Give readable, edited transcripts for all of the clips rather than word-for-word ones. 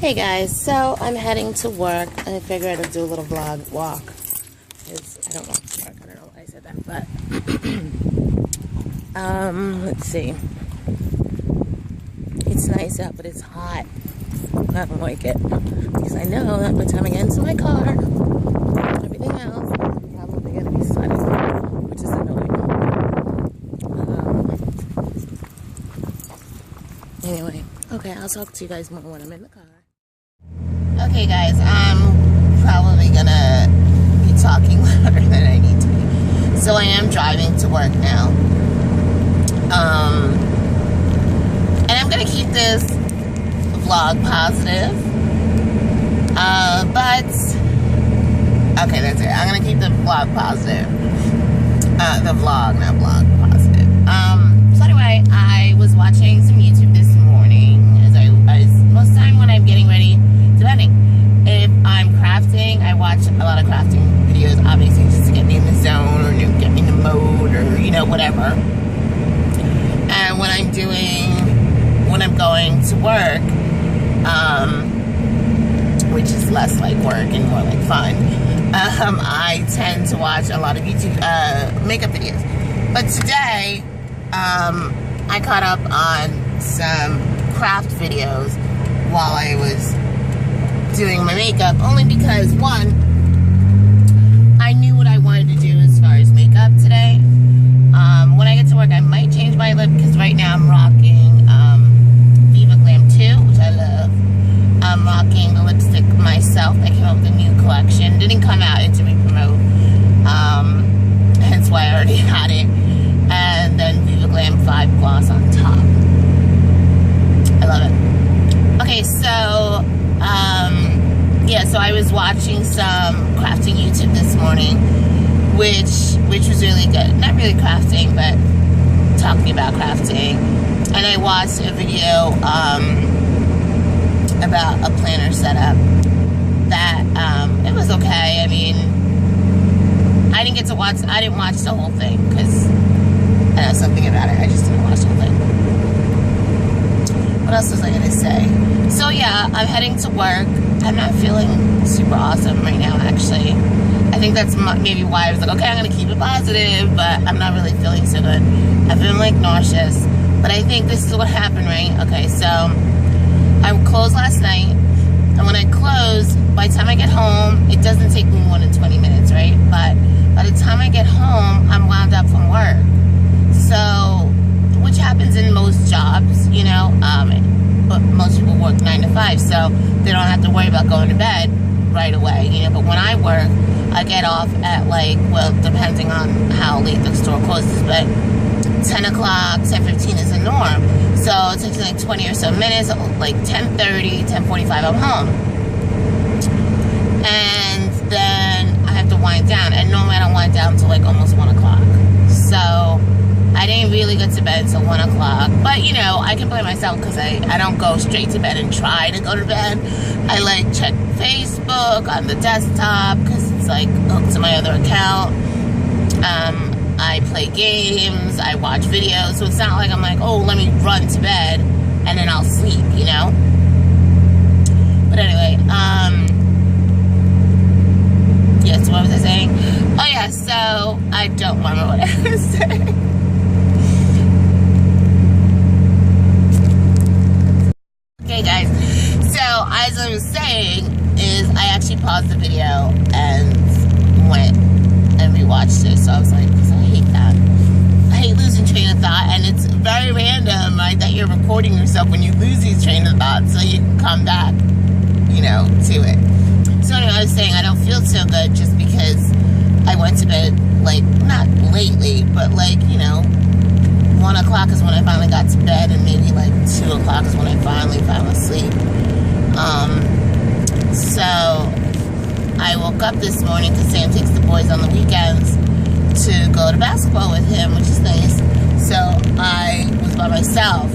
Hey guys, so I'm heading to work and I figured I'd do a little vlog walk. Because I don't walk to work, I don't know why I said that, but let's see. It's nice out, but it's hot. I don't like it. Because I know that by the time I get into my car, everything else is probably gonna be sweating, which is annoying. Anyway, okay, I'll talk to you guys more when I'm in the car. Okay guys, I'm probably gonna be talking louder than I need to be. So I am driving to work now. And I'm gonna keep this vlog positive. Okay, that's it. I'm gonna keep the vlog positive. The vlog, not vlog, positive. So anyway, I was watching some YouTube this morning, as most of the time when I'm getting ready, depending. If I'm crafting, I watch a lot of crafting videos, obviously, just to get me in the zone, or get me in the mode, or, you know, whatever. And when I'm going to work, which is less like work and more like fun, I tend to watch a lot of YouTube makeup videos. But today, I caught up on some craft videos while I was doing my makeup, only because, one, I knew what I wanted to do as far as makeup today. When I get to work, I might change my lip, because right now I'm rocking Viva Glam 2, which I love. I'm rocking the lipstick myself. I came up with a new collection. Didn't come out into me promote, hence why I already had it. And then Viva Glam 5 gloss on top. I love it. Okay, so yeah, so I was watching some crafting YouTube this morning, which was really good. Not really crafting, but talking about crafting. And I watched a video about a planner setup that it was okay. I mean, I didn't watch the whole thing because I know something about it. I just didn't watch the whole thing. What else was I gonna say? So yeah, I'm heading to work. I'm not feeling super awesome right now, actually. I think that's maybe why I was like, okay, I'm gonna keep it positive, but I'm not really feeling so good. I've been like nauseous, but I think this is what happened, right? Okay, so I closed last night, and when I close, by the time I get home, it doesn't take me more than 20 minutes, right? But by the time I get home, I'm wound up from work. So, which happens in most jobs, you know, but most people work 9 to 5, so they don't have to worry about going to bed right away, you know. But when I work, I get off at like, well, depending on how late the store closes, but 10 o'clock, 10:15 is the norm. So it takes like 20 or so minutes, like 10:30, 10:45, I'm home. And then I have to wind down, and normally I don't wind down until like almost 1 o'clock. So I didn't really get to bed until 1 o'clock, but you know, I can blame myself because I don't go straight to bed and try to go to bed. I like check Facebook on the desktop because it's like hooked to my other account. I play games, I watch videos, so it's not like I'm like, oh, let me run to bed and then I'll sleep, you know? But anyway, yeah, so what was I saying? Oh yeah, so I don't remember what I was saying. Okay guys, so as I was saying, is I actually paused the video and went and rewatched it. So I was like, I hate that. I hate losing train of thought, and it's very random, right, that you're recording yourself when you lose these train of thoughts so you can come back, you know, to it. So anyway, I was saying I don't feel so good just because I went to bed, like, not lately, but like, you know, 1 o'clock is when I finally got to bed, and maybe like 2 o'clock is when I finally fell asleep. So I woke up this morning because Sam takes the boys on the weekends to go to basketball with him, which is nice. So I was by myself.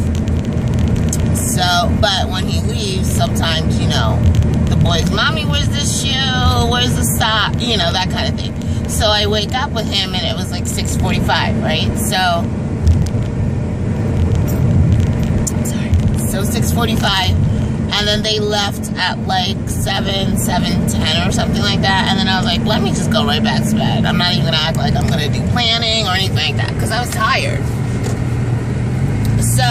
So, but when he leaves, sometimes, you know, the boys, Mommy, where's the shoe? Where's the sock? You know, that kind of thing. So I wake up with him, and it was like 6:45, right? So 6:45, And then they left at like 7:10 or something like that. And then I was like, let me just go right back to bed. I'm not even gonna act like I'm gonna do planning or anything like that, because I was tired. So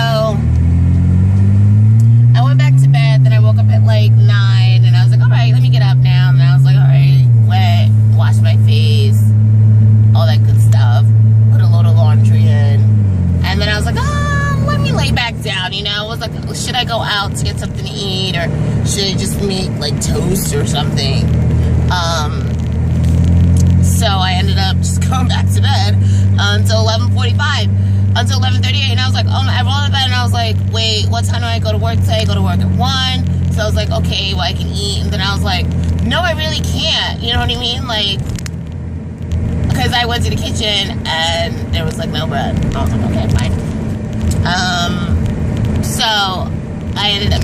I went back to bed, then I woke up at like 9, and I was like, all right, let me get up now. And I was like, all right, wet, wash my face, all that good stuff, put a load of laundry in. And then I was like, let me lay back down, you know. I was like, should I go out to get something to eat, or should I just make like toast or something? So I ended up just going back to bed until 11:45, until 11:38, and I was like, oh my, I rolled out of bed and I was like, wait, what time do I go to work today? I go to work at 1. So I was like, okay, well, I can eat. And then I was like, no, I really can't, you know what I mean? Like, because I went to the kitchen and there was like no bread. I was like, okay, fine. So I ended up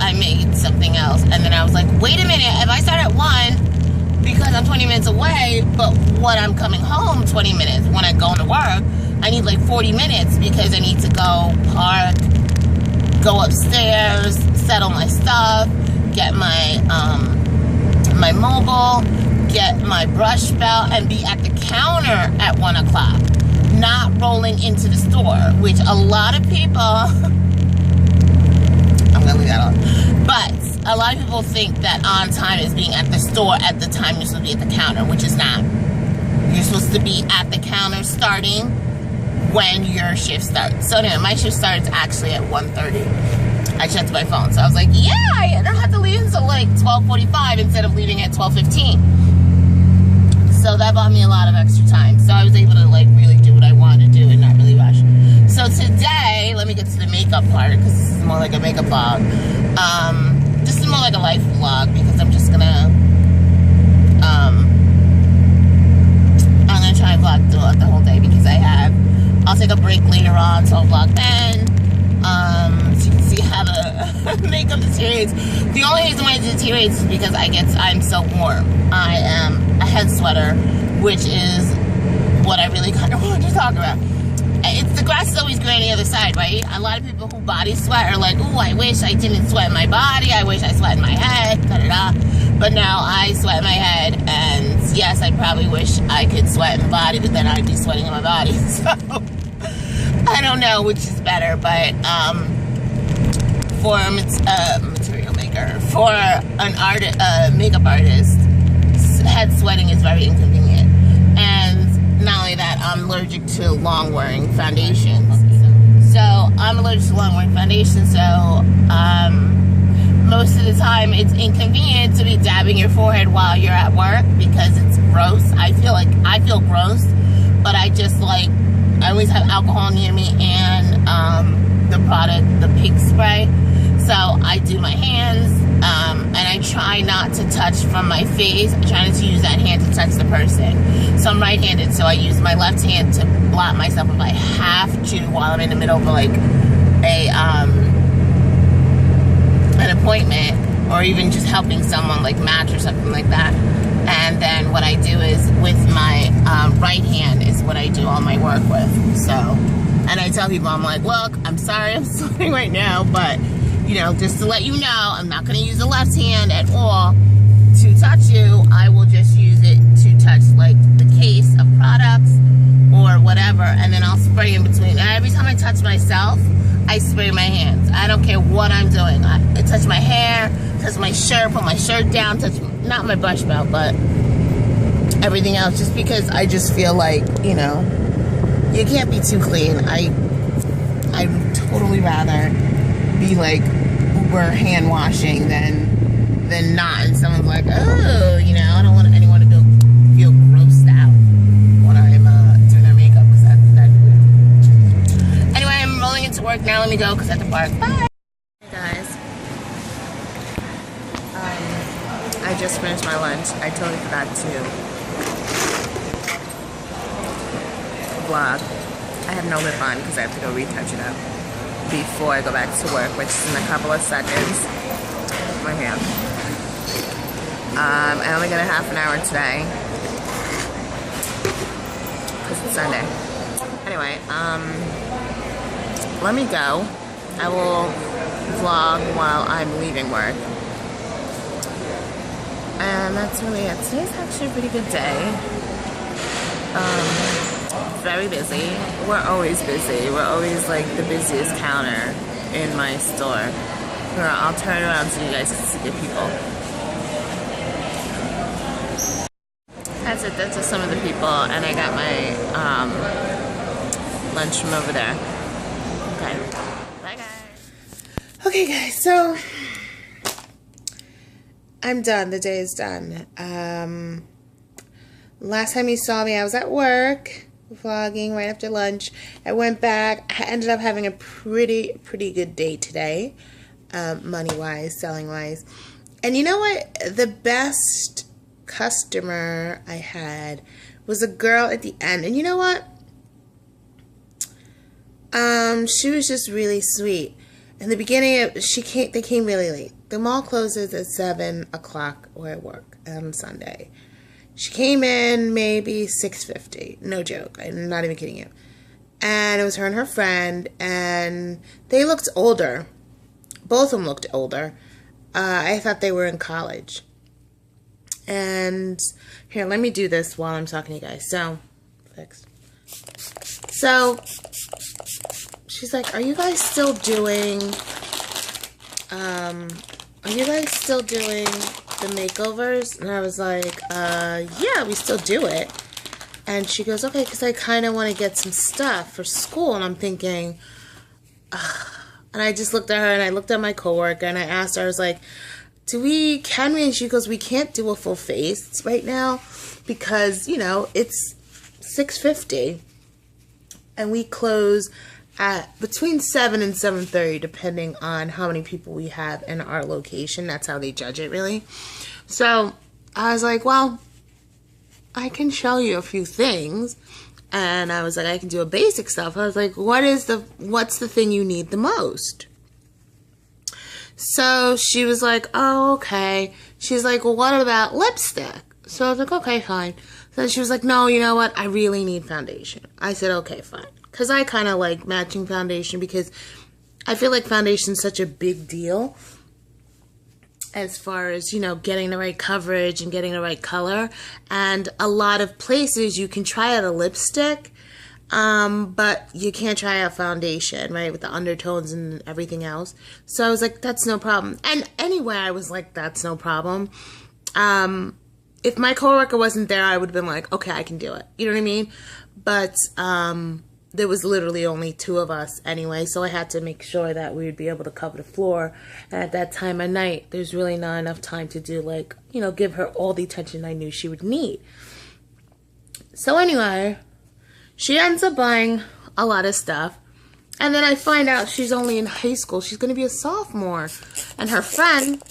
I made something else, and then I was like, wait a minute, if I start at 1, because I'm 20 minutes away, but when I'm coming home 20 minutes, when I go into work, I need like 40 minutes, because I need to go park, go upstairs, settle my stuff, get my, my mobile, get my brush belt, and be at the counter at 1 o'clock. Not rolling into the store, which a lot of people, I'm gonna leave that on, but a lot of people think that on time is being at the store at the time you're supposed to be at the counter, which is not. You're supposed to be at the counter starting when your shift starts. So anyway, my shift starts actually at 1:30. I checked my phone, so I was like, yeah, I don't have to leave until like 12:45 instead of leaving at 12:15. So that bought me a lot of extra time. So I was able to like really do what I wanted to do and not really rush. So today, let me get to the makeup part, because this is more like a makeup vlog. This is more like a life vlog, because I'm just gonna, I'm gonna try and vlog throughout the whole day, because I'll take a break later on, so I'll vlog then. So you can see how the makeup deteriorates. The only reason why it deteriorates is because I'm so warm. I am a head sweater, which is what I really kind of wanted to talk about. It's the grass is always green on the other side, right? A lot of people who body sweat are like, ooh, I wish I didn't sweat in my body. I wish I sweat in my head, da-da-da. But now I sweat in my head, and yes, I probably wish I could sweat in the body, but then I'd be sweating in my body. So I don't know which is better, but for a material maker, for an makeup artist, head sweating is very inconvenient. And not only that, I'm allergic to long-wearing foundations. So I'm allergic to long-wearing foundations, so most of the time it's inconvenient to be dabbing your forehead while you're at work, because it's gross. I feel gross, but I always have alcohol near me, and the pink spray. So I do my hands, and I try not to touch from my face. I try not to use that hand to touch the person. So I'm right-handed, so I use my left hand to blot myself if I have to while I'm in the middle of like an appointment, or even just helping someone like match or something like that. And then what I do is with my right hand is what I do all my work with. So, and I tell people, I'm like, look, I'm sorry I'm sweating right now, but you know, just to let you know, I'm not going to use the left hand at all to touch you. I will just use it to touch like the case of products or whatever, and then I'll spray in between. And every time I touch myself, I spray my hands. I don't care what I'm doing. I touch my hair, touch my shirt, put my shirt down, touch, not my brush belt, but everything else, just because I just feel like, you know, you can't be too clean. I'd totally rather be like Uber hand washing than not. And someone's like, oh, you know, I don't want anyone to feel grossed out when I'm doing their makeup, because that's weird. Anyway, I'm rolling into work now. Let me go because I have to park. Bye. Hey guys. I just finished my lunch. I totally forgot to vlog. I have no lip on because I have to go retouch it up before I go back to work, which is in a couple of seconds. My hand. I only got a half an hour today because it's Sunday. Anyway, let me go. I will vlog while I'm leaving work. And that's really it. Today's actually a pretty good day. Very busy. We're always busy. We're always like the busiest counter in my store. Here, I'll turn around so you guys can see the people. That's it. That's just some of the people, and I got my lunch from over there. Okay. Bye, guys. Okay, guys. So I'm done. The day is done. Last time you saw me, I was at work, vlogging right after lunch. I went back. I ended up having a pretty good day today, money-wise, selling-wise. And you know what? The best customer I had was a girl at the end. And you know what? She was just really sweet. In the beginning, they came really late. The mall closes at 7 o'clock where I work on Sunday. She came in maybe 6:50. No joke. I'm not even kidding you. And it was her and her friend, and they looked older. Both of them looked older. I thought they were in college. And here, let me do this while I'm talking to you guys. So, fixed. So, she's like, are you guys still doing the makeovers? And I was like, yeah, we still do it. And she goes, okay, because I kind of want to get some stuff for school. And I'm thinking, and I just looked at her, and I looked at my coworker, and I asked her, I was like, can we? And she goes, we can't do a full face right now because, you know, it's 6:50 and we close at between 7 and 7:30 depending on how many people we have in our location. That's how they judge it, really. So I was like, well, I can show you a few things. And I was like, I can do a basic stuff. I was like, what's the thing you need the most? So she was like, oh, okay. She's like, well, what about lipstick? So I was like, okay, fine. Then she was like, no, you know what? I really need foundation. I said, okay, fine. Because I kind of like matching foundation because I feel like foundation is such a big deal as far as, you know, getting the right coverage and getting the right color. And a lot of places you can try out a lipstick, but you can't try out foundation, right, with the undertones and everything else. So I was like, that's no problem. And anyway, I was like, that's no problem. If my coworker wasn't there, I would have been like, okay, I can do it. You know what I mean? But there was literally only 2 of us anyway, so I had to make sure that we would be able to cover the floor. And at that time of night, there's really not enough time to do, like, you know, give her all the attention I knew she would need. So anyway, she ends up buying a lot of stuff. And then I find out she's only in high school. She's going to be a sophomore. And her friend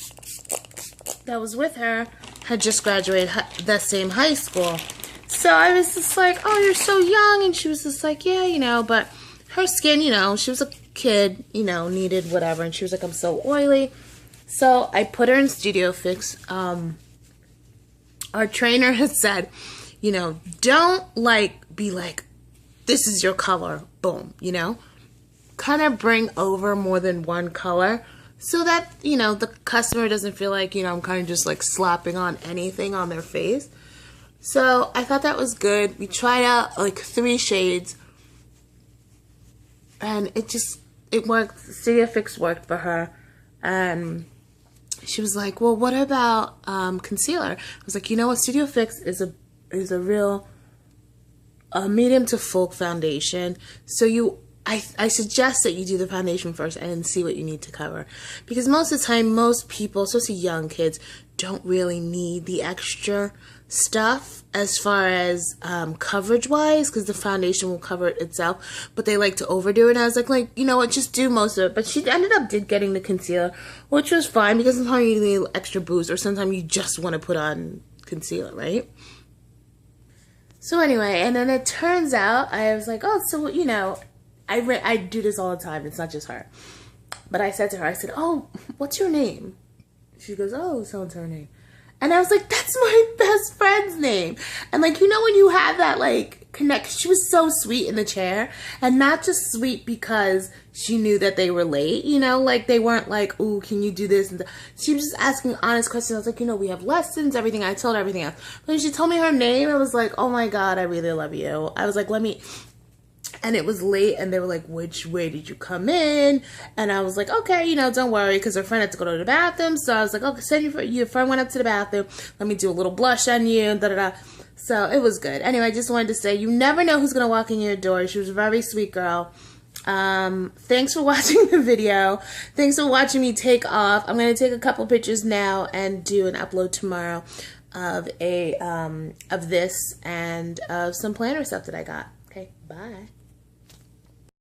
that was with her had just graduated the same high school. So I was just like, oh, you're so young. And she was just like, yeah, you know, but her skin, you know, she was a kid, you know, needed whatever. And she was like, I'm so oily. So I put her in Studio Fix. Our trainer had said, you know, don't be like, this is your color, boom, you know. Kind of bring over more than one color so that, you know, the customer doesn't feel like, you know, I'm kind of just like slapping on anything on their face. So I thought that was good. We tried out like 3 shades and it worked. Studio Fix worked for her. And she was like, well, what about concealer? I was like, you know what, Studio Fix is a real medium to full foundation. So I suggest that you do the foundation first and then see what you need to cover. Because most of the time, most people, especially young kids, don't really need the extra stuff as far as coverage-wise, because the foundation will cover it itself. But they like to overdo it. And I was like, you know what, just do most of it. But she ended up getting the concealer, which was fine because sometimes you need extra boost or sometimes you just want to put on concealer, right? So anyway, and then it turns out, I was like, oh, so, you know, I do this all the time. It's not just her. But I said to her, I said, oh, what's your name? She goes, oh, so-and-so her name. And I was like, that's my best friend's name. And like, you know, when you have that like connect, she was so sweet in the chair, and not just sweet because she knew that they were late, you know, like they weren't like, ooh, can you do this? And she was just asking honest questions. I was like, you know, we have lessons, everything. I told her everything else. When she told me her name, I was like, oh my God, I really love you. I was like, and it was late, and they were like, which way did you come in? And I was like, okay, you know, don't worry, because her friend had to go to the bathroom. So I was like, okay, send your friend went up to the bathroom. Let me do a little blush on you, and da-da-da. So it was good. Anyway, I just wanted to say, you never know who's going to walk in your door. She was a very sweet girl. Thanks for watching the video. Thanks for watching me take off. I'm going to take a couple pictures now and do an upload tomorrow of this and of some planner stuff that I got. Okay, bye.